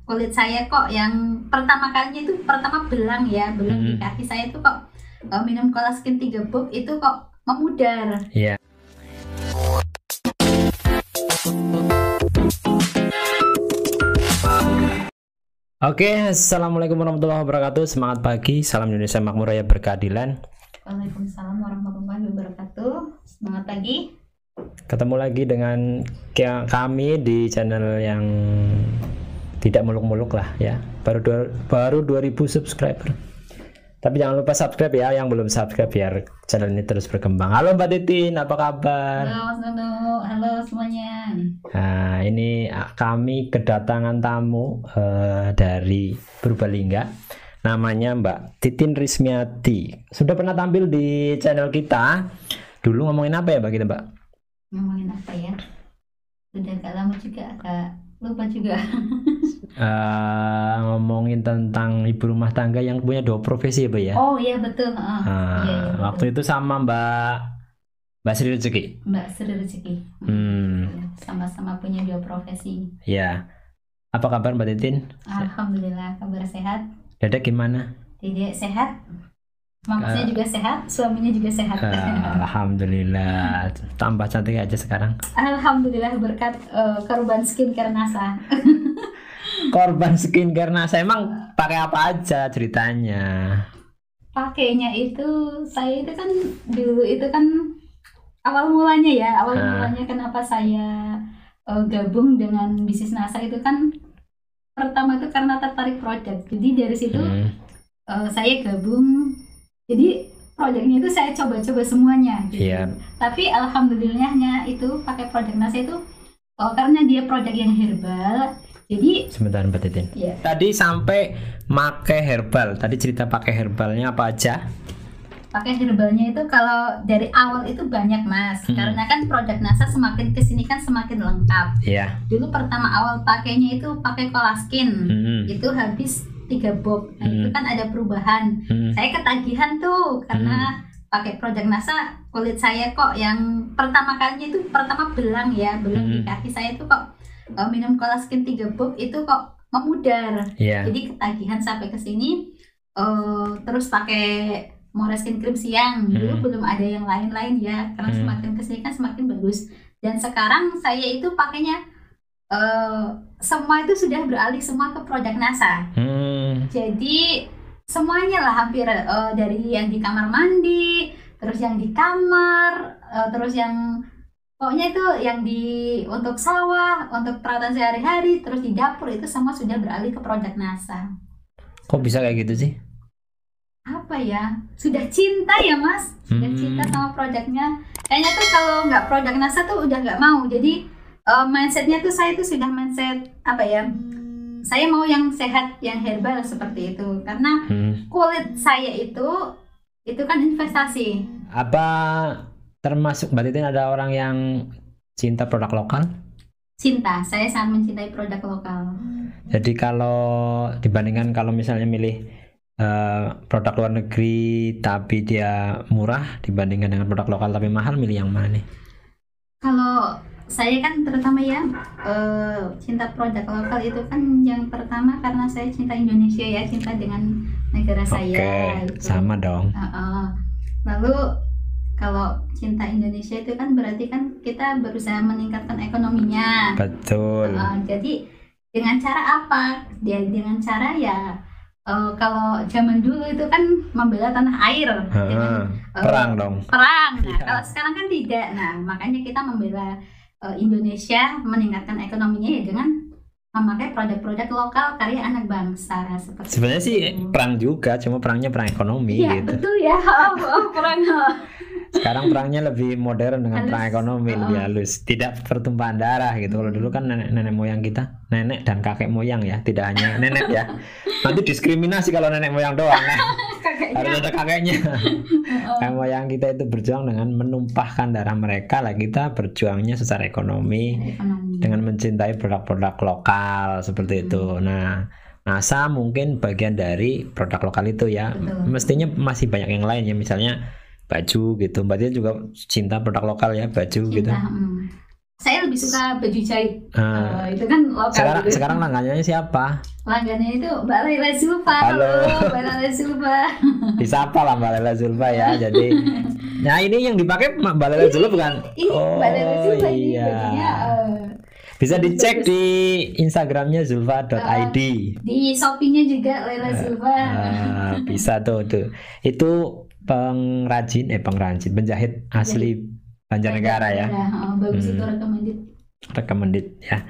kulit saya kok yang pertama kalinya itu pertama belang di kaki saya itu kok minum Colaskin 3 box itu kok memudar. Iya. Oke, assalamualaikum warahmatullahi wabarakatuh. Semangat pagi, salam Indonesia makmur raya berkeadilan. Waalaikumsalam warahmatullahi wabarakatuh. Semangat pagi. Ketemu lagi dengan kami di channel yang tidak muluk-muluk lah ya. Baru 2000 subscriber. Tapi jangan lupa subscribe ya, yang belum subscribe biar channel ini terus berkembang. Halo Mbak Titin, apa kabar? Halo Mas Dono, halo semuanya. Nah, ini kami kedatangan tamu dari Purbalingga. Namanya Mbak Titin Rismiati. Sudah pernah tampil di channel kita. Dulu ngomongin apa ya Mbak kita Mbak? Ngomongin apa ya? Udah agak lama juga, agak lupa juga. Ngomongin tentang ibu rumah tangga yang punya 2 profesi ya Mbak ya? Oh iya betul. Iya, waktu itu sama Mbak Sri Rezeki. Mbak Sri Rezeki. Sama-sama punya 2 profesi. Ya. Apa kabar Mbak Titin? Alhamdulillah, kabar sehat. Dedek gimana? Dedek sehat. Mamanya juga sehat, suaminya juga sehat. Alhamdulillah. Tambah cantik aja sekarang. Alhamdulillah berkat korban skincare NASA. Korban skincare NASA, emang pakai apa aja ceritanya? Pakainya itu saya itu kan dulu itu kan awal mulanya kenapa saya gabung dengan bisnis NASA itu kan pertama itu karena tertarik produk. Jadi dari situ saya gabung. Jadi produknya itu saya coba-coba semuanya. Gitu. Yeah. Tapi alhamdulillahnya itu pakai produk NASA itu karena dia produk yang herbal. Jadi sebentar Mbak Titin. Yeah. Tadi sampai pakai herbal. Tadi cerita pakai herbalnya apa aja? Pakai herbalnya itu kalau dari awal itu banyak Mas. Karena kan produk NASA semakin kesini kan semakin lengkap. Yeah. Dulu pertama awal pakainya itu pakai Colaskin. Itu habis 3 box. Nah, itu kan ada perubahan. Saya ketagihan tuh karena pakai produk NASA, kulit saya kok yang pertama kalinya itu pertama belang di kaki saya itu kok minum Colaskin 3 box itu kok memudar. Yeah. Jadi ketagihan sampai ke sini terus pakai Moreskin krim siang. Dulu belum ada yang lain-lain ya, karena semakin kesini kan semakin bagus. Dan sekarang saya itu pakainya semua itu sudah beralih semua ke produk NASA. Jadi semuanya lah hampir dari yang di kamar mandi, terus yang di kamar, terus yang pokoknya itu yang untuk sawah, untuk perawatan sehari-hari, terus di dapur itu semua sudah beralih ke produk NASA. Kok bisa kayak gitu sih? Apa ya? Sudah cinta ya Mas, sudah cinta sama produknya. Kayaknya tuh kalau nggak produk NASA tuh udah nggak mau. Jadi mindsetnya tuh saya tuh sudah mindset apa ya? Saya mau yang sehat, yang herbal seperti itu. Karena kulit saya itu kan investasi. Apa termasuk Mbak Titin ada orang yang cinta produk lokal? Cinta, saya sangat mencintai produk lokal. Jadi kalau dibandingkan kalau misalnya milih produk luar negeri tapi dia murah dibandingkan dengan produk lokal tapi mahal, milih yang mana nih? Kalau saya kan terutama cinta produk lokal itu kan yang pertama karena saya cinta Indonesia ya, cinta dengan negara saya. Gitu. Sama dong. Lalu kalau cinta Indonesia itu kan berarti kan kita berusaha meningkatkan ekonominya. Betul. Jadi dengan cara apa? Dengan cara kalau zaman dulu itu kan membela tanah air dengan perang dong. Perang. Nah, kalau sekarang kan tidak. Nah, makanya kita membela Indonesia meningkatkan ekonominya ya dengan memakai produk-produk lokal karya anak bangsa seperti sebenarnya itu. Sih perang juga, cuma perangnya perang ekonomi gitu. Betul ya. Perang. Sekarang perangnya lebih modern dengan perang ekonomi, lebih halus, tidak pertumpahan darah gitu. Kalau dulu kan nenek moyang kita, nenek dan kakek moyang ya, tidak hanya nenek ya. Nanti diskriminasi kalau nenek moyang doang ya. Harus ada kakeknya. Kakek moyang kita itu berjuang dengan menumpahkan darah mereka, lah kita berjuangnya secara ekonomi. Dengan mencintai produk-produk lokal seperti itu. Nah, NASA mungkin bagian dari produk lokal itu ya. Betul. Mestinya masih banyak yang lain ya, misalnya baju gitu. Mbak Tia juga cinta produk lokal ya, baju cinta, gitu. Saya lebih suka baju jahit. Ah, Itu kan lokal gitu. sekarang langganannya siapa? Langgannya itu Mbak Laila Zulfa. Halo. Mbak Laila Zulfa. Disapa lah Mbak Lela Zulfa ya. Jadi, nah ini yang dipakai Mbak Lela Zulfa bukan? Ini Mbak Laila Zulfa ini iya. bajunya Bisa dicek bagus. di Instagramnya zulfa.id. Di Shopee-nya juga Laila Zulfa. Bisa tuh. Itu pengrajin penjahit asli Banjarnegara ya. Bagus itu Recommended ya.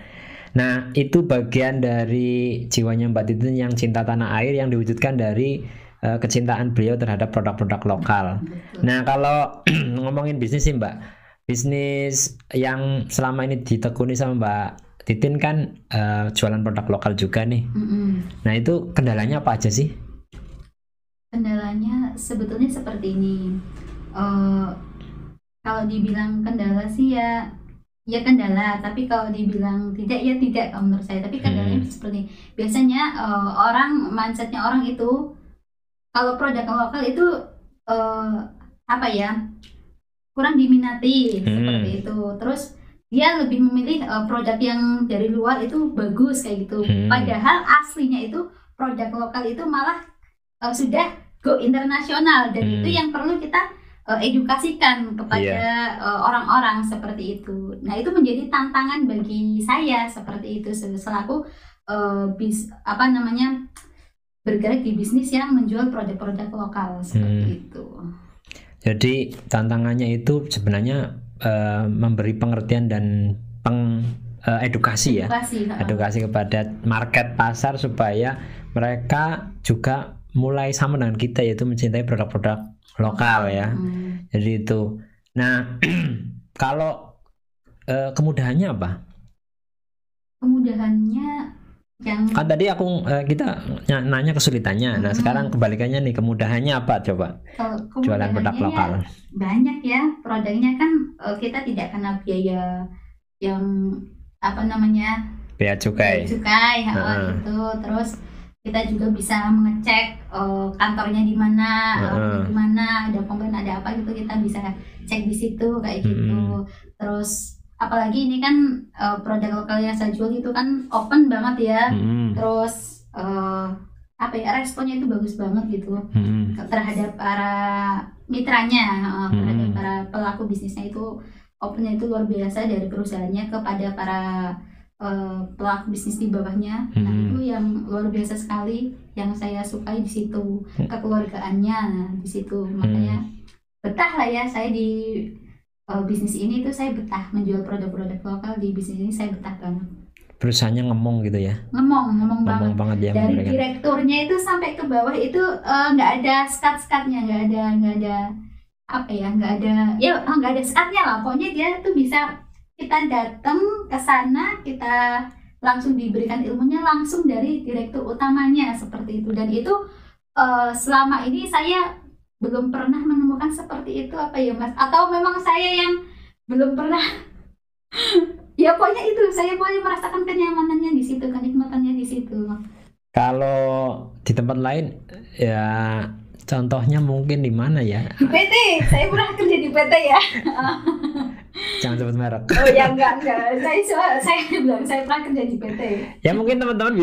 Nah, itu bagian dari jiwanya Mbak Titin yang cinta tanah air yang diwujudkan dari kecintaan beliau terhadap produk-produk lokal. Betul. Nah, kalau ngomongin bisnis sih Mbak, bisnis yang selama ini ditekuni sama Mbak Titin kan jualan produk lokal juga nih. Nah, itu kendalanya apa aja sih? Kendalanya sebetulnya seperti ini. Kalau dibilang kendala sih ya kendala, tapi kalau dibilang tidak ya tidak kalau menurut saya. Tapi kendalanya seperti ini. Biasanya orang mindsetnya orang itu kalau produk lokal itu kurang diminati seperti itu. Terus dia lebih memilih produk yang dari luar itu bagus kayak gitu. Padahal aslinya itu produk lokal itu malah sudah go internasional, dan itu yang perlu kita edukasikan kepada orang-orang seperti itu. Nah, itu menjadi tantangan bagi saya seperti itu selaku bergerak di bisnis yang menjual produk-produk lokal seperti itu. Jadi tantangannya itu sebenarnya memberi pengertian dan edukasi kepada market pasar supaya mereka juga mulai sama dengan kita, yaitu mencintai produk-produk lokal ya. Jadi itu. Nah, kalau kemudahannya apa? Kemudahannya yang kan tadi kita nanya kesulitannya. Nah, sekarang kebalikannya nih, kemudahannya apa coba? Jualan produk lokal. Banyak ya, produknya kan kita tidak kena biaya yang biaya cukai. Gitu. Terus kita juga bisa mengecek kantornya di mana, ada komplain ada apa gitu, kita bisa cek di situ kayak gitu. Terus apalagi ini kan produk lokal yang saya jual itu kan open banget ya. Terus responnya itu bagus banget gitu terhadap para mitranya, terhadap para pelaku bisnisnya itu opennya itu luar biasa dari perusahaannya kepada para pelaku bisnis di bawahnya. Nah, itu yang luar biasa sekali yang saya sukai di situ, kekeluargaannya di situ. Makanya betah lah ya saya di bisnis ini tuh, saya betah menjual produk-produk lokal di bisnis ini, saya betah banget. Perusahaannya ngomong gitu ya? Ngomong banget ya. Dari direkturnya itu sampai ke bawah itu nggak ada skat-skatnya, nggak ada skatnya lah. Pokoknya dia tuh bisa, kita datang ke sana, kita langsung diberikan ilmunya langsung dari direktur utamanya seperti itu. Dan itu selama ini saya belum pernah menemukan seperti itu Mas? Atau memang saya yang belum pernah? Ya pokoknya itu, saya merasakan kenyamanannya di situ, kenikmatannya di situ. Kalau di tempat lain ya, contohnya mungkin di mana ya? Di PT, saya pernah kerja di PT ya. Jangan sebut merek. Oh ya, enggak. Saya bilang saya pernah kerja di PT. Ya mungkin teman-teman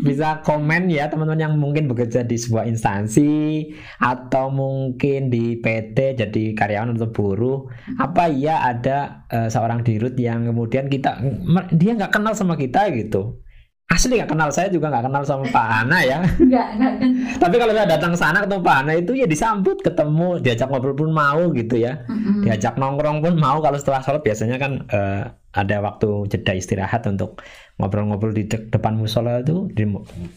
bisa komen ya, teman-teman yang mungkin bekerja di sebuah instansi atau mungkin di PT jadi karyawan atau buruh. Apa iya ada seorang dirut yang kemudian dia nggak kenal sama kita gitu? Asli nggak kenal, saya juga nggak kenal sama Pak Hana ya. Nggak. Tapi kalau saya datang sana ketemu Pak Hana itu ya disambut, ketemu, diajak ngobrol pun mau gitu ya. Diajak nongkrong pun mau. Kalau setelah sholat biasanya kan ada waktu jeda istirahat untuk ngobrol-ngobrol di depan musola itu, di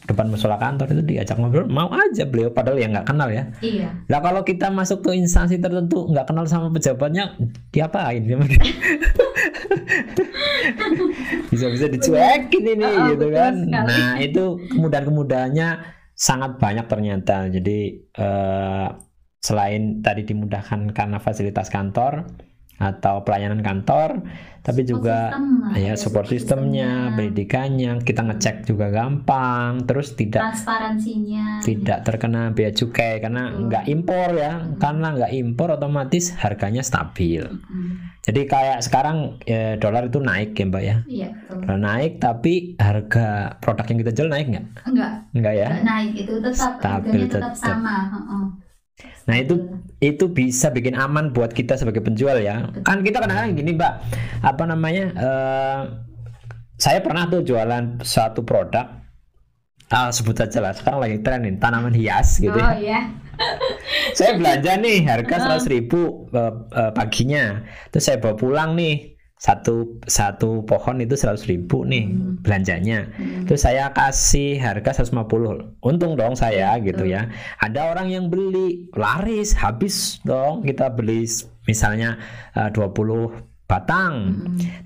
depan musola kantor itu diajak ngobrol, mau aja beliau, padahal ya nggak kenal ya. Iya. Nah kalau kita masuk ke instansi tertentu nggak kenal sama pejabatnya, diapain? Bisa dicuekin ini gitu kan. Nah itu kemudahan-kemudahannya sangat banyak ternyata. Jadi selain tadi dimudahkan karena fasilitas kantor, atau pelayanan kantor, tapi juga support sistemnya, pendidikannya, kita ngecek juga gampang, terus transparansinya, tidak terkena bea cukai karena nggak impor ya, karena nggak impor otomatis harganya stabil. Jadi kayak sekarang dolar itu naik ya Mbak ya, dolar naik tapi harga produk yang kita jual naik nggak? Enggak ya? Nggak naik, itu tetap stabil, tetap sama. Nah itu bisa bikin aman buat kita sebagai penjual ya. Kan kita kadang-kadang gini Mbak, saya pernah tuh jualan suatu produk, sebut aja lah, sekarang lagi tren nih, tanaman hias gitu ya. Iya. Saya belanja nih harga 100.000 paginya, terus saya bawa pulang nih satu pohon itu 100.000 nih belanjanya, terus saya kasih harga 150, untung dong saya gitu ya. Ada orang yang beli, laris, habis dong. Kita beli misalnya 20 batang,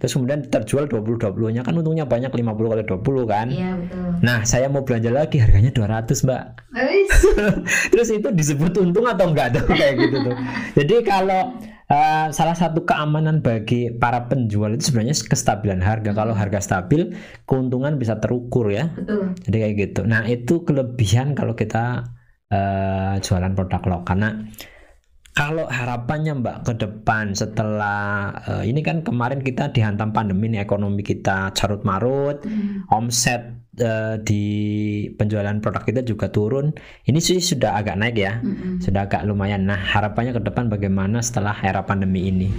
terus kemudian terjual 20 nya kan untungnya banyak, 50 kali 20 kan. Iya, betul. Nah saya mau belanja lagi harganya 200 Mbak. Terus itu disebut untung atau enggak tuh kayak gitu tuh. Jadi kalau salah satu keamanan bagi para penjual itu sebenarnya kestabilan harga. Kalau harga stabil, keuntungan bisa terukur ya. Betul. Jadi kayak gitu. Nah itu kelebihan kalau kita jualan produk lokal. Karena kalau harapannya Mbak ke depan setelah ini kan kemarin kita dihantam pandemi nih, ekonomi kita carut marut, omset di penjualan produk kita juga turun. Ini sih sudah agak naik ya, sudah agak lumayan. Nah harapannya ke depan bagaimana setelah era pandemi ini?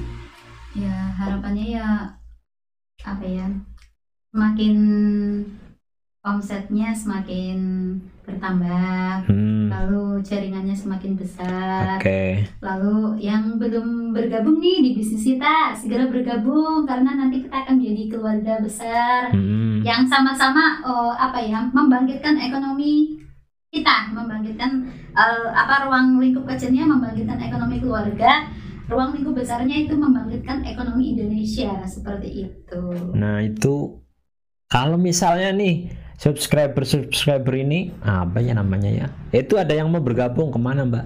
Ya harapannya ya apa ya, semakin omsetnya semakin bertambah, lalu jaringannya semakin besar, lalu yang belum bergabung nih di bisnis kita segera bergabung, karena nanti kita akan menjadi keluarga besar yang sama-sama membangkitkan ekonomi kita, membangkitkan ruang lingkup kecilnya membangkitkan ekonomi keluarga, ruang lingkup besarnya itu membangkitkan ekonomi Indonesia, seperti itu. Nah itu kalau misalnya nih subscriber ini apa ya namanya ya, itu ada yang mau bergabung, kemana Mbak?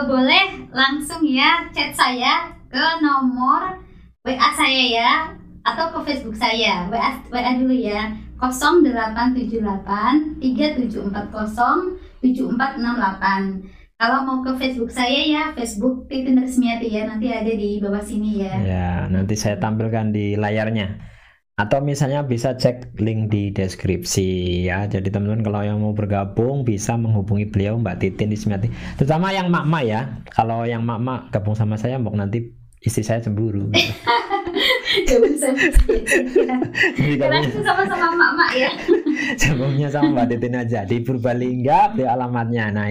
Boleh langsung ya chat saya ke nomor WA saya ya, atau ke Facebook saya. WA dulu ya, 0878 3740 7468. Kalau mau ke Facebook saya ya, Facebook Titin Resmiati ya, nanti ada di bawah sini ya. Ya, nanti saya tampilkan di layarnya. Atau misalnya bisa cek link di deskripsi ya. Jadi teman-teman kalau yang mau bergabung bisa menghubungi beliau Mbak Titin Resmiati. Terutama yang mak-mak ya. Kalau yang mak-mak gabung sama saya, mau nanti istri saya cemburu. Langsung sama-sama mak-mak ya. Sebelumnya sama Mbak Titin aja di Purbalingga, beli alamatnya. Nah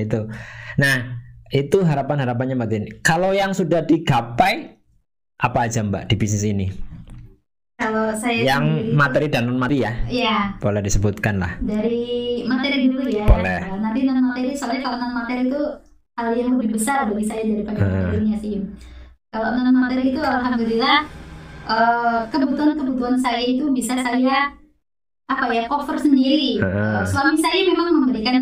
itu harapan-harapannya Mbak Titin. Kalau yang sudah digapai apa aja Mbak di bisnis ini? Kalau saya yang sendiri, materi dan non materi ya? Iya. Boleh disebutkan lah. Dari materi dulu ya. Boleh. Nanti non materi, soalnya kalau non materi itu hal yang lebih besar bagi saya daripada materinya sih. Kalau non materi itu alhamdulillah kebutuhan saya itu bisa saya cover sendiri. Suami saya memang memberikan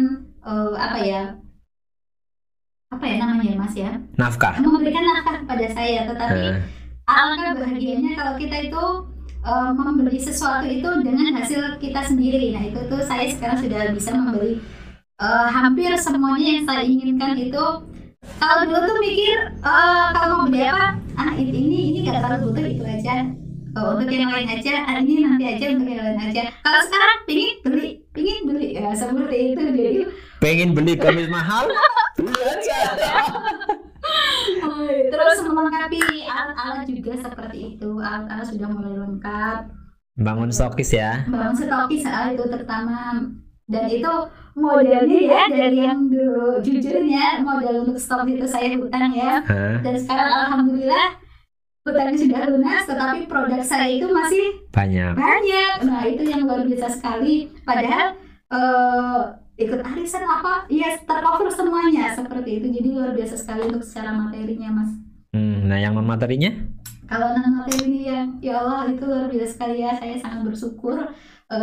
namanya Mas ya? Nafkah. Memberikan nafkah kepada saya, tetapi alangkah bahagianya kalau kita itu membeli sesuatu itu dengan hasil kita sendiri. Nah itu tuh saya sekarang sudah bisa membeli hampir semuanya yang saya inginkan itu. Kalau dulu tuh mikir kalau mau beli apa, ini nggak terlalu butuh, itu aja. Untuk yang lain aja, ini nanti aja, untuk yang lain aja. Kalau sekarang pingin beli ya seperti itu. Jadi pengen beli gamis mahal, beli aja. Terus melengkapi alat-alat juga seperti itu. Alat-alat sudah mulai lengkap. Bangun stokis ya. Bangun stokis itu terutama. Dan itu modelnya ya dari yang dulu, jujurnya model untuk stok itu saya hutang ya. Dan sekarang alhamdulillah hutangnya sudah lunas, tetapi produk saya itu masih banyak. Nah itu yang luar biasa sekali. Padahal ikut arisan tercover semuanya seperti itu. Jadi luar biasa sekali untuk secara materinya Mas. Nah yang non materinya? Kalau non materi ini ya Allah itu luar biasa sekali ya. Saya sangat bersyukur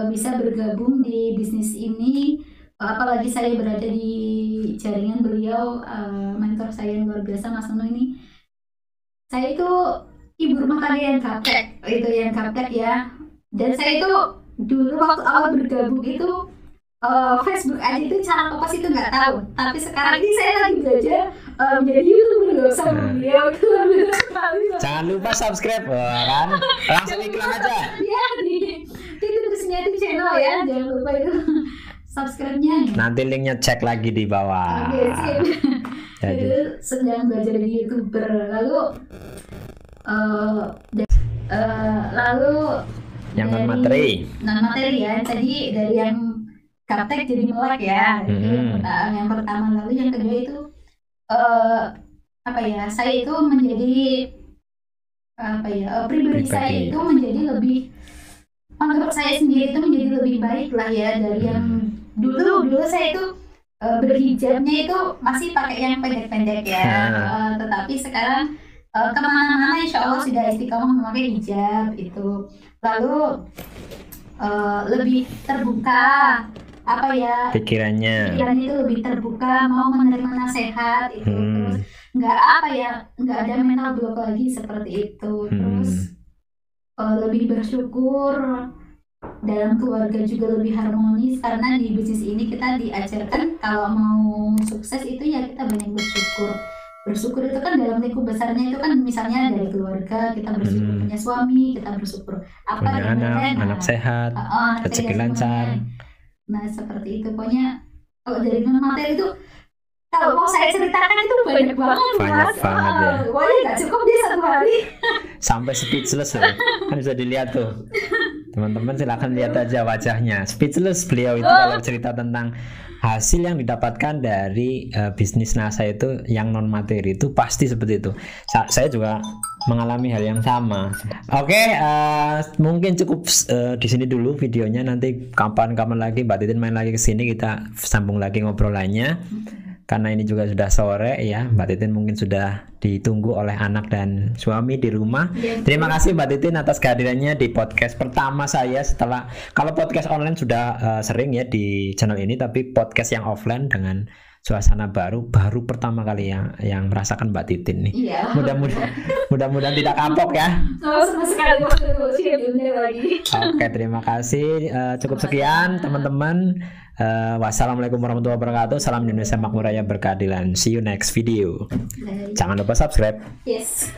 bisa bergabung di bisnis ini. Apalagi saya berada di jaringan beliau, mentor saya yang luar biasa Mas Nuno ini. Saya itu ibu rumah tangga yang gaptek, itu yang gaptek ya. Dan saya itu dulu waktu awal bergabung itu Facebook aja itu cara ngepost itu nggak tahu. Tapi sekarang ini saya lagi belajar menjadi YouTuber loh sama beliau. Itu luar biasa sekali. Jangan lupa subscribe, wah, kan? Langsung iklan aja. Ya di terusnya itu channel ya, jangan lupa itu subscribe-nya. Nanti linknya cek lagi di bawah. Oke, sip. Jadi. Itu sedang belajar jadi YouTuber. Lalu Yang non materi. non materi ya, tadi dari yang gaptek jadi melek ya. Itu yang pertama. Lalu yang kedua itu apa ya, saya itu menjadi apa ya, pribadi saya itu menjadi lebih, menurut saya sendiri itu menjadi lebih baik lah ya dari yang dulu saya itu berhijabnya itu masih pakai yang pendek-pendek ya. Tetapi sekarang kemana-mana insya Allah sudah istiqomah memakai hijab itu. Lalu lebih terbuka apa ya, pikirannya itu lebih terbuka, mau menerima nasihat itu. Terus nggak apa ya, nggak ada mental block lagi seperti itu. Terus lebih bersyukur, dalam keluarga juga lebih harmonis, karena di bisnis ini kita diajarkan kalau mau sukses itu ya kita banyak bersyukur. Bersyukur itu kan dalam lingkup besarnya itu kan misalnya dari keluarga, kita bersyukur punya suami, kita bersyukur apa punya anak sehat, rezeki lancar. Nah seperti itu pokoknya. Kalau dari non materi itu kalau mau saya ceritakan itu banyak banget ya. Pokoknya nggak cukup dia satu hari. Sampai speechless loh. Kan bisa dilihat tuh. Teman-teman silakan lihat aja wajahnya. Speechless beliau itu kalau cerita tentang hasil yang didapatkan dari bisnis NASA itu yang non materi itu pasti seperti itu. Saya juga mengalami hal yang sama. Oke, mungkin cukup di sini dulu videonya. Nanti kapan-kapan lagi Mbak Titin main lagi ke sini, kita sambung lagi ngobrolannya. Karena ini juga sudah sore ya, Mbak Titin mungkin sudah ditunggu oleh anak dan suami di rumah. Terima kasih Mbak Titin atas kehadirannya di podcast pertama saya setelah, kalau podcast online sudah sering ya di channel ini, tapi podcast yang offline dengan suasana baru pertama kali yang merasakan Mbak Titin nih. Iya. Mudah-mudahan tidak kapok ya. Sama sekali lagi. Oke, terima kasih. Cukup sekian teman-teman. Wassalamualaikum warahmatullahi wabarakatuh. Salam Indonesia makmur raya berkeadilan. See you next video. Jangan lupa subscribe. Yes.